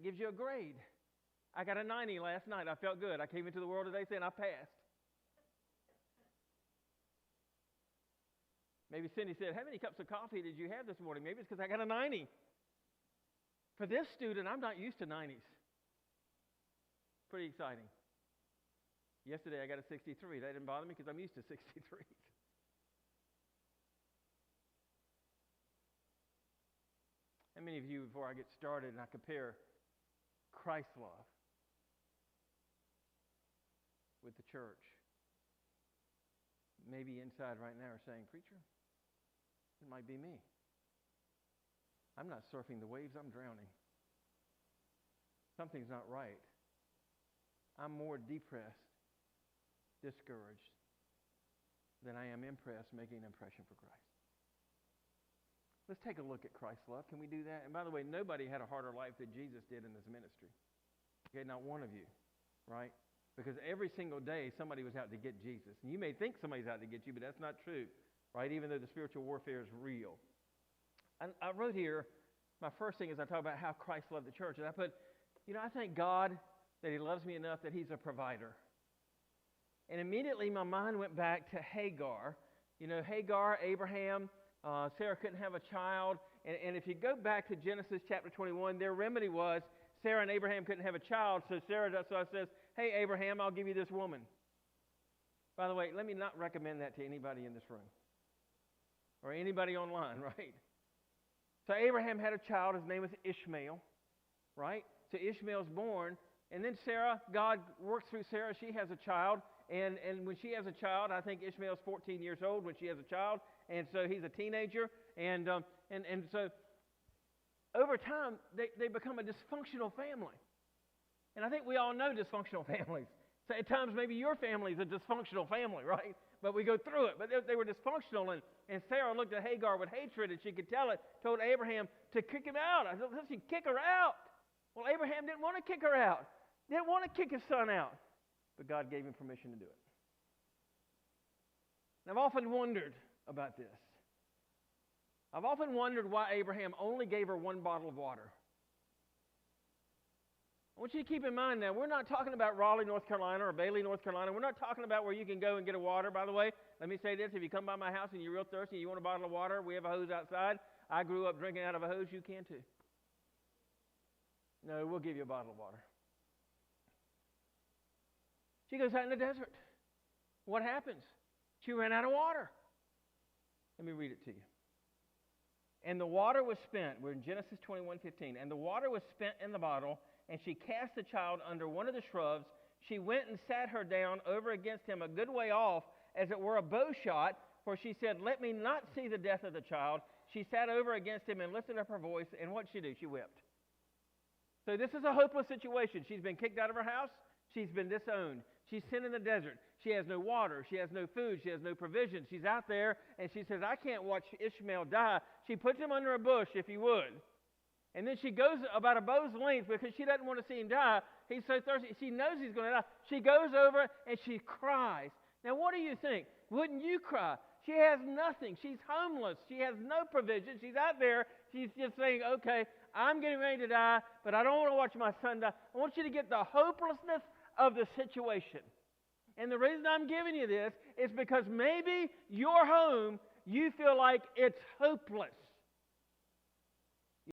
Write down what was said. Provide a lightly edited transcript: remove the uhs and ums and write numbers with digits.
gives you a grade. I got a 90 last night. I felt good. I came into the world today saying I passed. Maybe Cindy said, how many cups of coffee did you have this morning? Maybe it's because I got a 90. For this student, I'm not used to 90s. Pretty exciting. Yesterday I got a 63. That didn't bother me because I'm used to 63s. How many of you, before I get started and I compare Christ's love with the church, maybe inside right now are saying, preacher, it might be me. I'm not surfing the waves, I'm drowning. Something's not right. I'm more depressed, discouraged, than I am impressed, making an impression for Christ. Let's take a look at Christ's love. Can we do that? And by the way, nobody had a harder life than Jesus did in this ministry. Okay, not one of you, right? Because every single day somebody was out to get Jesus. And you may think somebody's out to get you, but that's not true, right? Even though the spiritual warfare is real. And I wrote here, my first thing is I talk about how Christ loved the church. And I put, I thank God that He loves me enough that He's a provider. And immediately my mind went back to Hagar. Hagar, Abraham, Sarah couldn't have a child. And if you go back to Genesis chapter 21, their remedy was Sarah and Abraham couldn't have a child. So Sarah says, hey, Abraham, I'll give you this woman. By the way, let me not recommend that to anybody in this room. Or anybody online, right? So Abraham had a child. His name was Ishmael, right? So Ishmael's born. And then Sarah, God works through Sarah. She has a child. And when she has a child, I think Ishmael's 14 years old when she has a child. And so he's a teenager. And so over time, they become a dysfunctional family. And I think we all know dysfunctional families. So at times, maybe your family is a dysfunctional family, right? But we go through it. But they were dysfunctional. And Sarah looked at Hagar with hatred, and she could tell it, told Abraham to kick him out. I thought, she'd kick her out. Well, Abraham didn't want to kick her out. Didn't want to kick his son out. But God gave him permission to do it. And I've often wondered about this. I've often wondered why Abraham only gave her one bottle of water. I want you to keep in mind now, we're not talking about Raleigh, North Carolina, or Bailey, North Carolina. We're not talking about where you can go and get a water. By the way, let me say this. If you come by my house and you're real thirsty and you want a bottle of water, we have a hose outside. I grew up drinking out of a hose. You can too. No, we'll give you a bottle of water. She goes out in the desert. What happens? She ran out of water. Let me read it to you. And the water was spent. We're in Genesis 21:15. And the water was spent in the bottle, and she cast the child under one of the shrubs. She went and sat her down over against him a good way off, as it were a bow shot, for she said, let me not see the death of the child. She sat over against him and lifted up her voice, and what did she do? She wept. So this is a hopeless situation. She's been kicked out of her house. She's been disowned. She's sitting in the desert. She has no water. She has no food. She has no provision. She's out there, and she says, I can't watch Ishmael die. She puts him under a bush, if you would. And then she goes about a bow's length because she doesn't want to see him die. He's so thirsty. She knows he's going to die. She goes over and she cries. Now, what do you think? Wouldn't you cry? She has nothing. She's homeless. She has no provision. She's out there. She's just saying, okay, I'm getting ready to die, but I don't want to watch my son die. I want you to get the hopelessness of the situation. And the reason I'm giving you this is because maybe your home, you feel like it's hopeless.